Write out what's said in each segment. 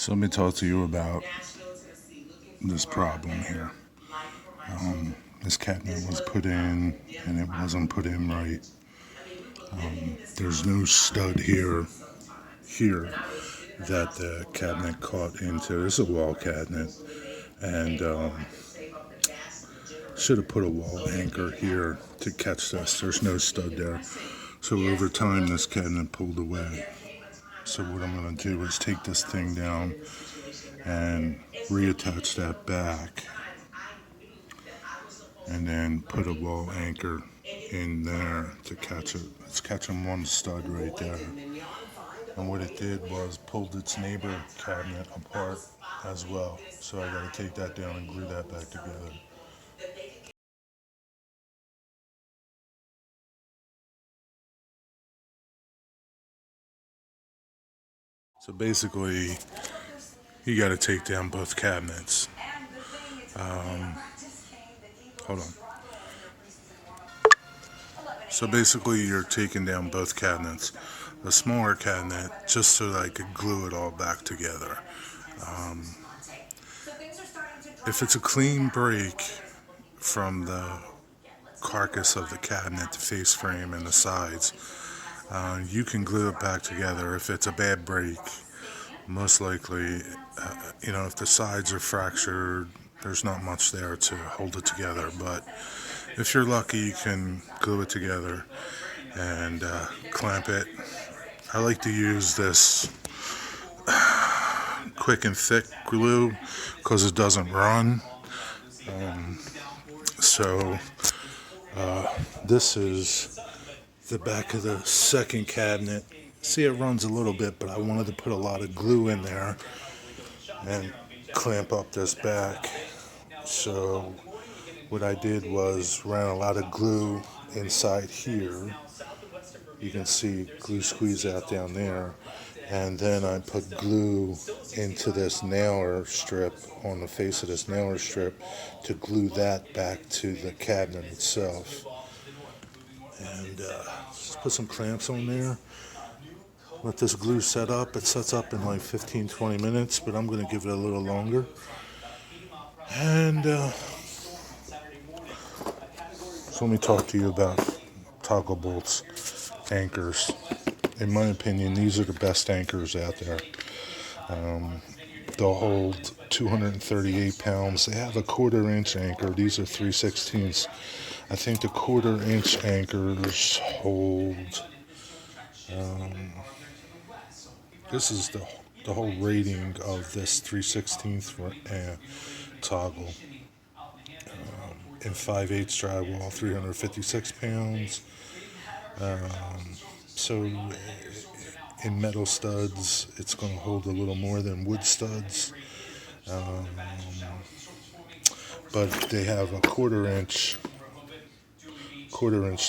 So let me talk to you about this problem here. This cabinet was put in and it wasn't put in right. There's no stud here that the cabinet caught into. This is a wall cabinet, and should have put a wall anchor here to catch this. There's no stud there. So over time this cabinet pulled away. So what I'm going to do is take this thing down and reattach that back and then put a wall anchor in there to catch it. It's catching one stud right there. And what it did was pulled its neighbor cabinet apart as well. So I got to take that down and glue that back together. So basically, you got to take down both cabinets. Hold on. So basically, you're taking down both cabinets. The smaller cabinet, just so that I could glue it all back together. If it's a clean break from the carcass of the cabinet, the face frame, and the sides, you can glue it back together. If it's a bad break, most likely, if the sides are fractured, there's not much there to hold it together. But if you're lucky, you can glue it together and clamp it. I like to use this quick and thick glue because it doesn't run. So this is the back of the second cabinet. See, it runs a little bit, but I wanted to put a lot of glue in there and clamp up this back. So what I did was ran a lot of glue inside here. You can see glue squeeze out down there. And then I put glue into this nailer strip on the face of this nailer strip to glue that back to the cabinet itself. And just put some clamps on there. Let this glue set up. It sets up in like 15-20 minutes, but I'm going to give it a little longer. And so let me talk to you about toggle bolts, anchors. In my opinion, these are the best anchors out there. They'll hold 238 pounds. They have a 1/4-inch anchor. These are 3/16. I think the 1/4-inch anchors hold. This is the whole rating of this 3/16 toggle. In 5/8 drywall, 356 pounds. So in metal studs, it's going to hold a little more than wood studs. But they have a 1/4-inch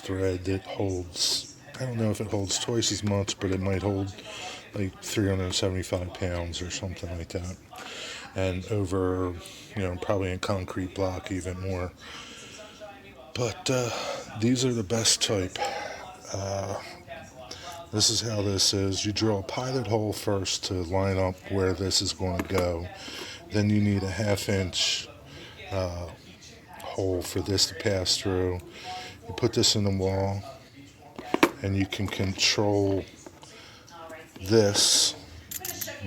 thread that holds, I don't know if it holds twice as much, but it might hold like 375 pounds or something like that. And over, probably in concrete block even more. But these are the best type. This is how this is. You drill a pilot hole first to line up where this is going to go. Then you need a 1/2-inch hole for this to pass through. You put this in the wall, and you can control this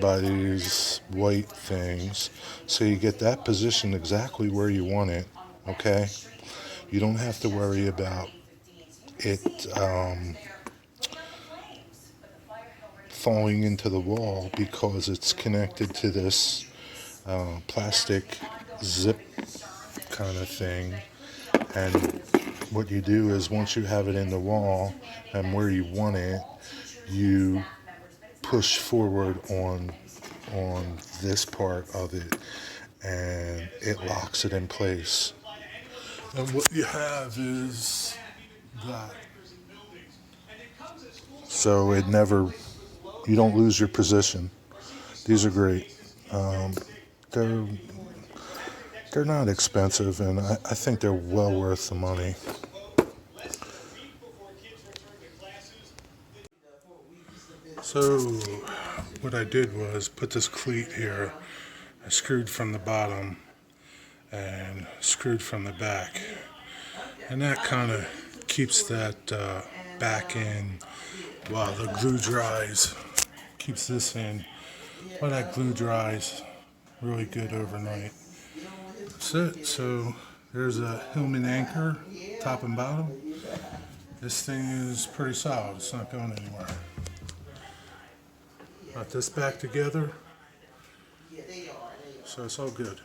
by these white things. So you get that position exactly where you want it, okay? You don't have to worry about it falling into the wall because it's connected to this plastic zip kind of thing. And what you do is once you have it in the wall and where you want it, you push forward on this part of it and it locks it in place. And what you have is that. So you don't lose your position. These are great. They're not expensive, and I think they're well worth the money. So what I did was put this cleat here. I screwed from the bottom and screwed from the back, and that kind of keeps that back in while the glue dries. Keeps this in while that glue dries really good overnight. That's it. So there's a Hillman anchor, top and bottom. This thing is pretty solid. It's not going anywhere. Got this back together, so it's all good.